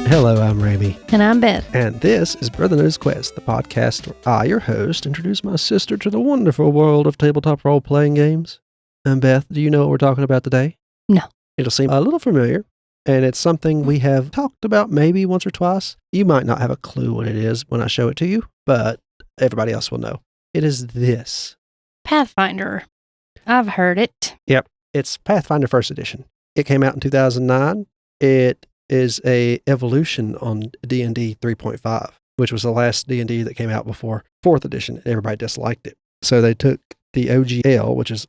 Hello, I'm Ramie. And I'm Beth. And this is Brother Knows Quest, the podcast where I, your host, introduce my sister to the wonderful world of tabletop role-playing games. And Beth, do you know what we're talking about today? No. It'll seem a little familiar, and it's something we have talked about maybe once or twice. You might not have a clue what it is when I show it to you, but everybody else will know. It is this. Pathfinder. I've heard it. Yep. It's Pathfinder First Edition. It came out in 2009. It is a evolution on D&D 3.5, which was the last D&D that came out before 4th edition. Everybody disliked it. So they took the OGL, which is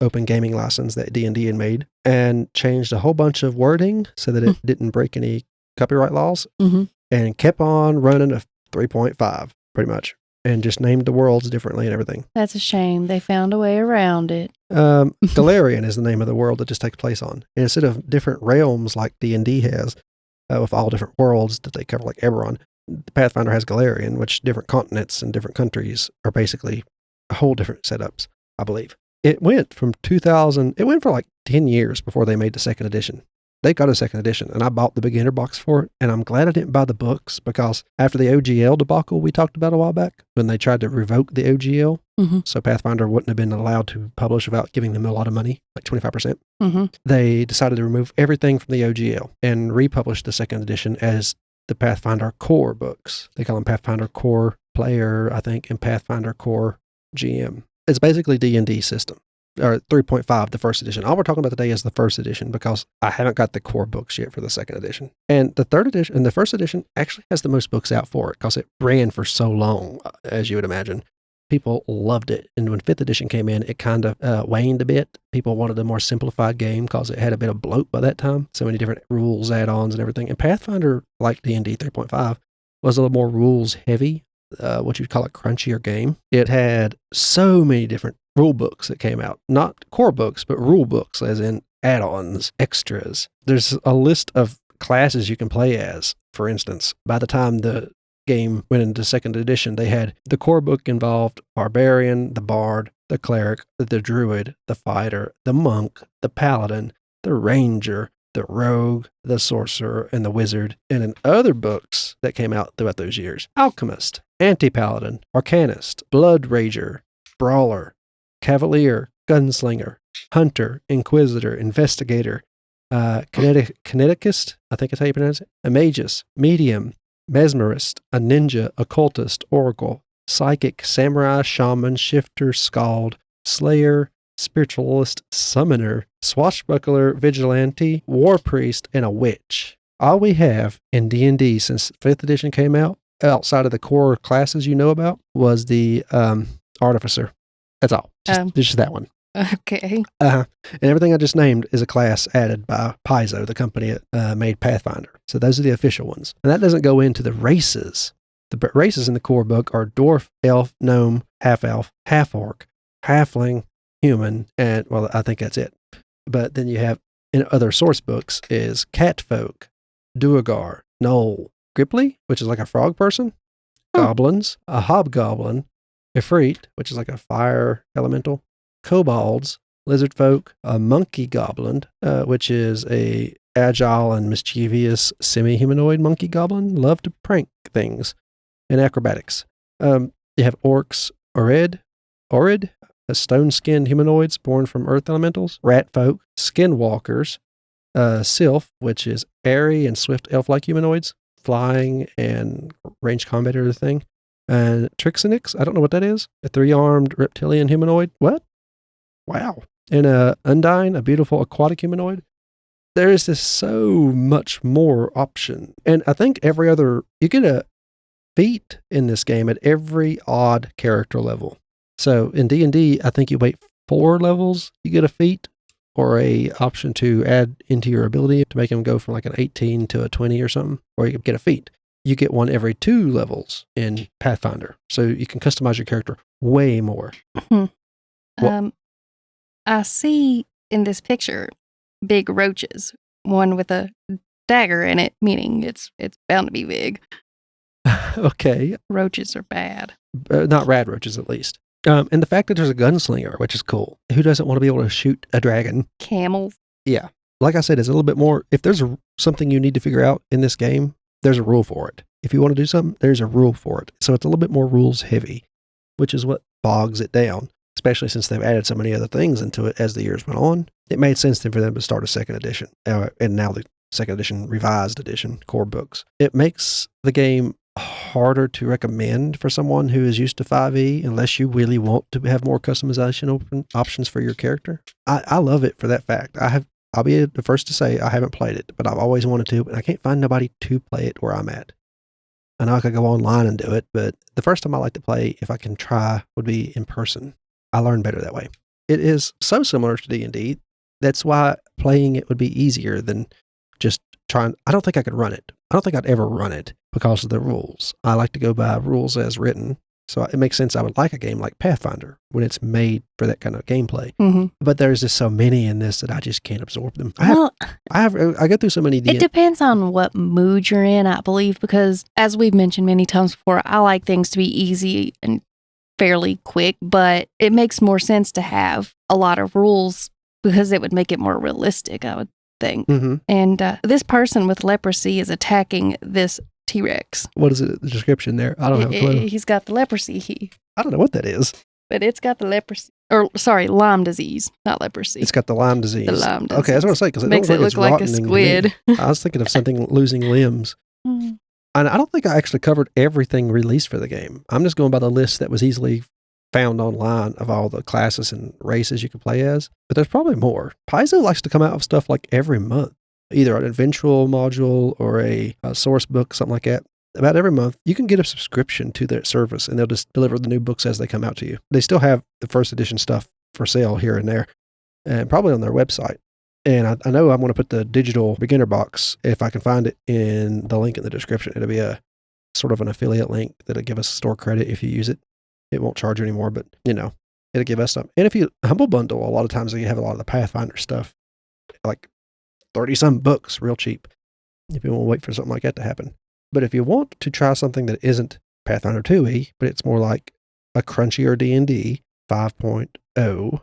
open gaming license that D&D had made, and changed a whole bunch of wording so that it didn't break any copyright laws, and kept on running a 3.5, pretty much, and just named the worlds differently and everything. That's a shame. They found a way around it. Galarian is the name of the world that this takes place on. And instead of different realms like D&D has, with all different worlds that they cover, like Eberron, Pathfinder has Galarian, which different continents and different countries are basically a whole different setups, I believe. It went from 2000, it went for like 10 years before they made the second edition. They got a second edition, and I bought the beginner box for it, and I'm glad I didn't buy the books, because after the OGL debacle we talked about a while back, when they tried to revoke the OGL, so Pathfinder wouldn't have been allowed to publish without giving them a lot of money, like 25%, they decided to remove everything from the OGL and republish the second edition as the Pathfinder Core books. They call them Pathfinder Core Player, I think, and Pathfinder Core GM. It's basically D&D system. Or 3.5, the first edition. All we're talking about today is the first edition, because I haven't got the core books yet for the second edition. And the third edition, and the first edition actually has the most books out for it, because it ran for so long, as you would imagine. People loved it. And when fifth edition came in, it kind of waned a bit. People wanted a more simplified game because it had a bit of bloat by that time. So many different rules, add-ons, and everything. And Pathfinder, like D&D 3.5, was a little more rules heavy, what you'd call a crunchier game. It had so many different rule books that came out. Not core books, but rule books, as in add-ons, extras. There's a list of classes you can play as. For instance, by the time the game went into second edition, they had the core book involved barbarian, the bard, the cleric, the druid, the fighter, the monk, the paladin, the ranger, the rogue, the sorcerer, and the wizard. And in other books that came out throughout those years, alchemist, anti-paladin, arcanist, blood rager, brawler, cavalier, gunslinger, hunter, inquisitor, investigator, kineticist, I think that's how you pronounce it, a magus, medium, mesmerist, a ninja, occultist, oracle, psychic, samurai, shaman, shifter, scald, slayer, spiritualist, summoner, swashbuckler, vigilante, war priest, and a witch. All we have in D&D since 5th edition came out, outside of the core classes you know about, was the artificer. That's all. Just that one. Okay. And everything I just named is a class added by Paizo, the company that made Pathfinder. So those are the official ones. And that doesn't go into the races. The races in the core book are dwarf, elf, gnome, half-elf, half-orc, halfling, human, and, well, I think that's it. But then you have, in other source books, is catfolk, duergar, gnoll, gripply, which is like a frog person, goblins, a hobgoblin, Ifrit, which is like a fire elemental, kobolds, lizard folk, a monkey goblin, which is a agile and mischievous semi-humanoid monkey goblin, love to prank things, and acrobatics. You have orcs, orid, a stone-skinned humanoids born from earth elementals, rat folk, skinwalkers, sylph, which is airy and swift elf-like humanoids, flying and range combat or the thing. And Trixenix, I don't know what that is. A 3-armed reptilian humanoid. What? Wow. And Undine, a beautiful aquatic humanoid. There is just so much more option. And I think you get a feat in this game at every odd character level. So in D&D, I think you wait 4 levels, you get a feat, or a option to add into your ability to make them go from like an 18 to a 20 or something, or you get a feat. You get one every 2 levels in Pathfinder. So you can customize your character way more. I see in this picture big roaches, one with a dagger in it, meaning it's bound to be big. Okay. Roaches are bad. Not rad roaches, at least. And the fact that there's a gunslinger, which is cool. Who doesn't want to be able to shoot a dragon? Camels. Yeah. Like I said, it's a little bit more, if there's something you need to figure out in this game, there's a rule for it. If you want to do something, there's a rule for it. So it's a little bit more rules heavy, which is what bogs it down, especially since they've added so many other things into it as the years went on. It made sense then for them to start a second edition, and now the second edition, revised edition, core books. It makes the game harder to recommend for someone who is used to 5e unless you really want to have more customization options for your character. I love it for that fact. I'll be the first to say I haven't played it, but I've always wanted to, and I can't find nobody to play it where I'm at. I know I could go online and do it, but the first time I like to play, if I can try, would be in person. I learn better that way. It is so similar to D&D. That's why playing it would be easier than just trying. I don't think I could run it. I don't think I'd ever run it because of the rules. I like to go by rules as written. So it makes sense I would like a game like Pathfinder when it's made for that kind of gameplay. Mm-hmm. But there's just so many in this that I just can't absorb them. I go through so many. It depends on what mood you're in, I believe, because as we've mentioned many times before, I like things to be easy and fairly quick, but it makes more sense to have a lot of rules because it would make it more realistic, I would think. Mm-hmm. And this person with leprosy is attacking this T-Rex. What is it? The description there? I don't have a clue. He's got the leprosy. I don't know what that is. But it's got the leprosy. Or, sorry, Lyme disease, not leprosy. It's got the Lyme disease. The Lyme disease. Okay, that's what I was saying. Because it makes it look like a squid. I was thinking of something losing limbs. And I don't think I actually covered everything released for the game. I'm just going by the list that was easily found online of all the classes and races you could play as. But there's probably more. Paizo likes to come out with stuff like every month. Either an eventual module or a source book, something like that. About every month, you can get a subscription to their service, and they'll just deliver the new books as they come out to you. They still have the first edition stuff for sale here and there, and probably on their website. And I know I'm going to put the digital beginner box, if I can find it, in the link in the description. It'll be a sort of an affiliate link that'll give us store credit if you use it. It won't charge you anymore, but, it'll give us some. And if you Humble Bundle, a lot of times you have a lot of the Pathfinder stuff, like 30-some books, real cheap, if you want to wait for something like that to happen. But if you want to try something that isn't Pathfinder 2e, but it's more like a crunchier D&D 5.0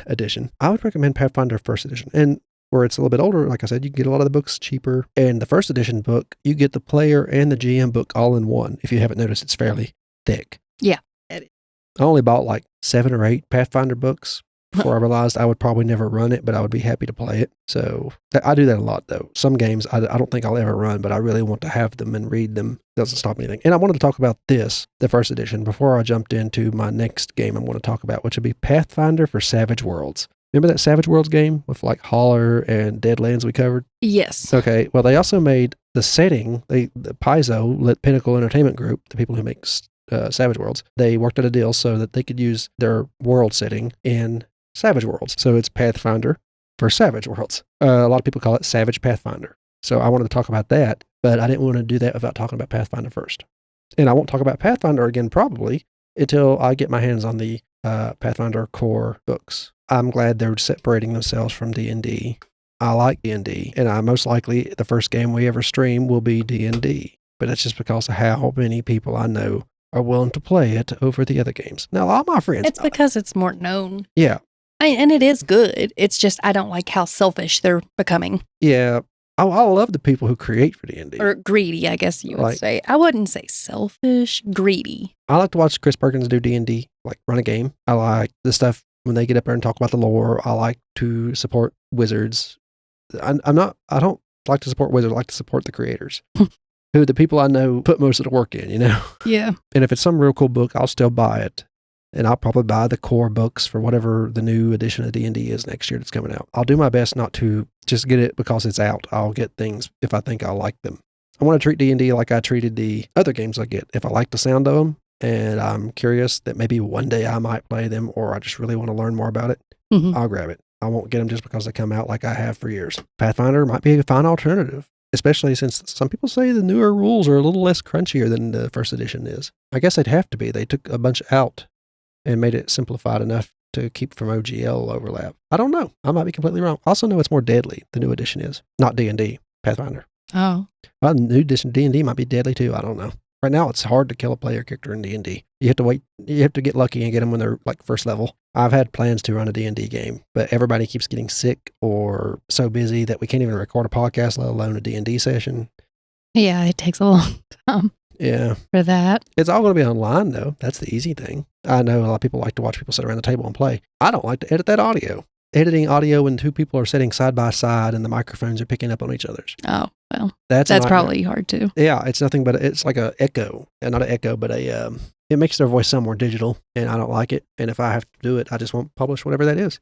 edition, I would recommend Pathfinder First Edition. And where it's a little bit older, like I said, you can get a lot of the books cheaper. And the First Edition book, you get the player and the GM book all in one. If you haven't noticed, it's fairly thick. Yeah. I only bought like 7 or 8 Pathfinder books before I realized I would probably never run it, but I would be happy to play it. So I do that a lot, though. Some games I don't think I'll ever run, but I really want to have them and read them. Doesn't stop anything. And I wanted to talk about this, the First Edition, before I jumped into my next game I'm going to talk about, which would be Pathfinder for Savage Worlds. Remember that Savage Worlds game with like Holler and Deadlands we covered? Yes. Okay. Well, they also made the setting, the Paizo, Pinnacle Entertainment Group, the people who make Savage Worlds, they worked out a deal so that they could use their world setting in Savage Worlds. So it's Pathfinder for Savage Worlds. A lot of people call it Savage Pathfinder. So I wanted to talk about that, but I didn't want to do that without talking about Pathfinder first. And I won't talk about Pathfinder again probably until I get my hands on the Pathfinder core books. I'm glad they're separating themselves from D&D. I like D&D, and I most likely the first game we ever stream will be D&D. But that's just because of how many people I know are willing to play it over the other games. Now, all my friends... It's because it's more known. Yeah. And it is good. It's just I don't like how selfish they're becoming. Yeah. I love the people who create for D&D. Or greedy, I guess you would say. I wouldn't say selfish, greedy. I like to watch Chris Perkins do D&D, like run a game. I like the stuff when they get up there and talk about the lore. I like to support wizards. I don't like to support wizards. I like to support the creators. Who the people I know put most of the work in, Yeah. And if it's some real cool book, I'll still buy it. And I'll probably buy the core books for whatever the new edition of D&D is next year that's coming out. I'll do my best not to just get it because it's out. I'll get things if I think I'll like them. I want to treat D&D like I treated the other games I get. If I like the sound of them and I'm curious that maybe one day I might play them or I just really want to learn more about it, I'll grab it. I won't get them just because they come out like I have for years. Pathfinder might be a fine alternative, especially since some people say the newer rules are a little less crunchier than the first edition is. I guess they'd have to be. They took a bunch out and made it simplified enough to keep from OGL overlap. I don't know. I might be completely wrong. I also know it's more deadly, the new edition is. Not D&D, Pathfinder. Oh. Well, the new edition D&D might be deadly too. I don't know. Right now, it's hard to kill a player character in D&D. You have to wait. You have to get lucky and get them when they're like first level. I've had plans to run a D&D game, but everybody keeps getting sick or so busy that we can't even record a podcast, let alone a D&D session. Yeah, it takes a long time Yeah. for that. It's all going to be online, though. That's the easy thing. I know a lot of people like to watch people sit around the table and play. I don't like to edit that audio. Editing audio when two people are sitting side by side and the microphones are picking up on each other's. Oh, well, That's probably hard too. Yeah, it's nothing but it's like a echo. Not an echo, but it makes their voice sound more digital, and I don't like it. And if I have to do it, I just won't publish whatever that is.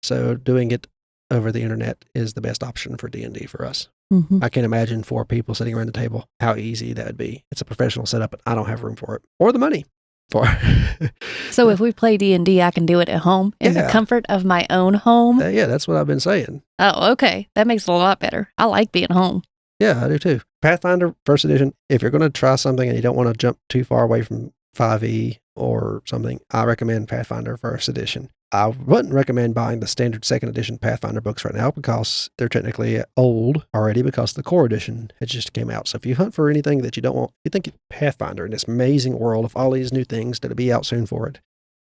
So doing it over the internet is the best option for D&D for us. Mm-hmm. I can't imagine 4 people sitting around the table, how easy that would be. It's a professional setup, but I don't have room for it or the money for it. So if we play D&D, I can do it at home in the comfort of my own home? Yeah, that's what I've been saying. Oh, okay. That makes it a lot better. I like being home. Yeah, I do too. Pathfinder First Edition, if you're going to try something and you don't want to jump too far away from 5e or something, I recommend Pathfinder First Edition. I wouldn't recommend buying the standard second edition Pathfinder books right now because they're technically old already because the core edition had just came out. So if you hunt for anything that you don't want, you think Pathfinder in this amazing world of all these new things that'll be out soon for it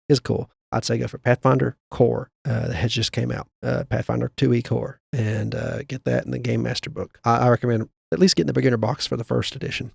is cool. I'd say go for Pathfinder Core that has just came out, Pathfinder 2e Core, and get that in the Game Master book. I recommend at least getting the beginner box for the first edition.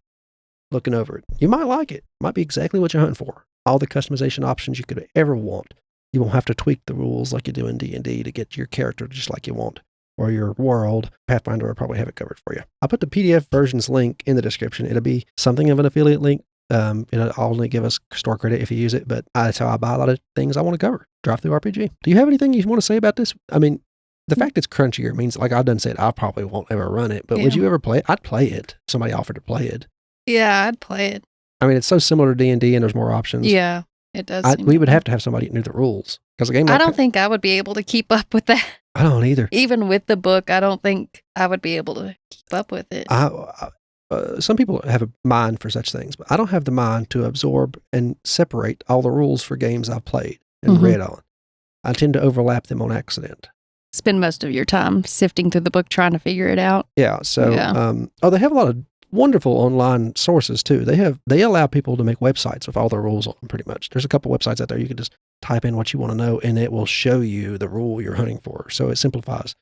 Looking over it. You might like it. Might be exactly what you're hunting for. All the customization options you could ever want. You won't have to tweak the rules like you do in D&D to get your character just like you want. Or your world. Pathfinder will probably have it covered for you. I'll put the PDF versions link in the description. It'll be something of an affiliate link. It'll only give us store credit if you use it, but that's how I buy a lot of things I want to cover. Drive through RPG. Do you have anything you want to say about this? I mean, the fact it's crunchier means, like I've done said, I probably won't ever run it, but would you ever play it? I'd play it. Somebody offered to play it. Yeah, I'd play it. I mean, it's so similar to D&D and there's more options. Yeah, it does. We would have to have somebody who knew the rules. Because a game like I don't think I would be able to keep up with that. I don't either. Even with the book, I don't think I would be able to keep up with it. Some people have a mind for such things, but I don't have the mind to absorb and separate all the rules for games I've played and read on. I tend to overlap them on accident. Spend most of your time sifting through the book trying to figure it out. Yeah. So, they have a lot of wonderful online sources too. They allow people to make websites with all the rules on them pretty much. There's a couple websites out there you can just type in what you want to know and it will show you the rule you're hunting for. So it simplifies.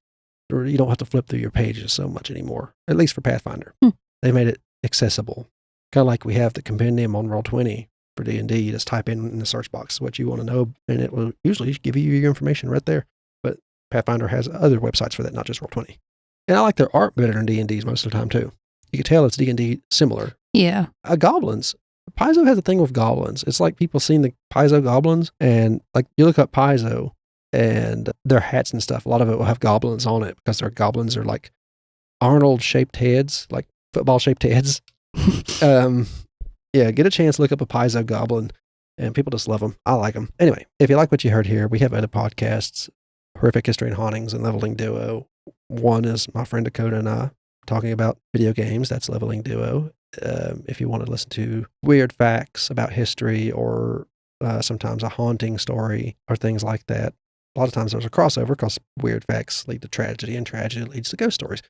You don't have to flip through your pages so much anymore, at least for Pathfinder. They made it accessible. Kind of like we have the compendium on Roll20 for D&D. You just type in the search box what you want to know and it will usually give you your information right there. But Pathfinder has other websites for that, not just Roll20. And I like their art better than D&D's most of the time too. You can tell it's D&D similar. Yeah. Goblins. Paizo has a thing with goblins. It's like people seen the Paizo goblins and like you look up Paizo and their hats and stuff. A lot of it will have goblins on it because their goblins are like Arnold shaped heads, like football shaped heads. Get a chance to look up a Paizo goblin and people just love them. I like them. Anyway, if you like what you heard here, we have other podcasts, Horrific History and Hauntings and Leveling Duo. One is my friend Dakota and I talking about video games. That's Leveling Duo. If you want to listen to weird facts about history or sometimes a haunting story or things like that. A lot of times there's a crossover because weird facts lead to tragedy and tragedy leads to ghost stories.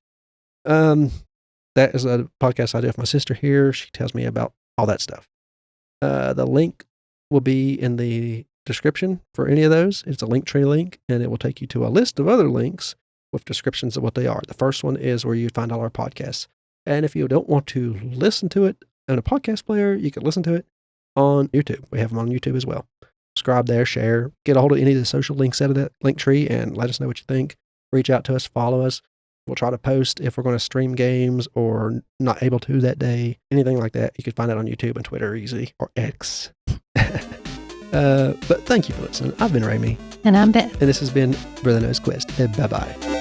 That is a podcast I do with my sister here. She tells me about all that stuff. The link will be in the description for any of those. It's a Linktree link and it will take you to a list of other links with descriptions of what they are. The first one is where you find all our podcasts. And if you don't want to listen to it on a podcast player, you can listen to it on YouTube. We have them on YouTube as well. Subscribe there, share, get a hold of any of the social links out of that link tree and let us know what you think. Reach out to us, follow us. We'll try to post if we're going to stream games or not able to that day. Anything like that, you can find it on YouTube and Twitter easy, or X. But thank you for listening. I've been Ramie. And I'm Beth. And this has been Brother Knows Quest. Bye-bye.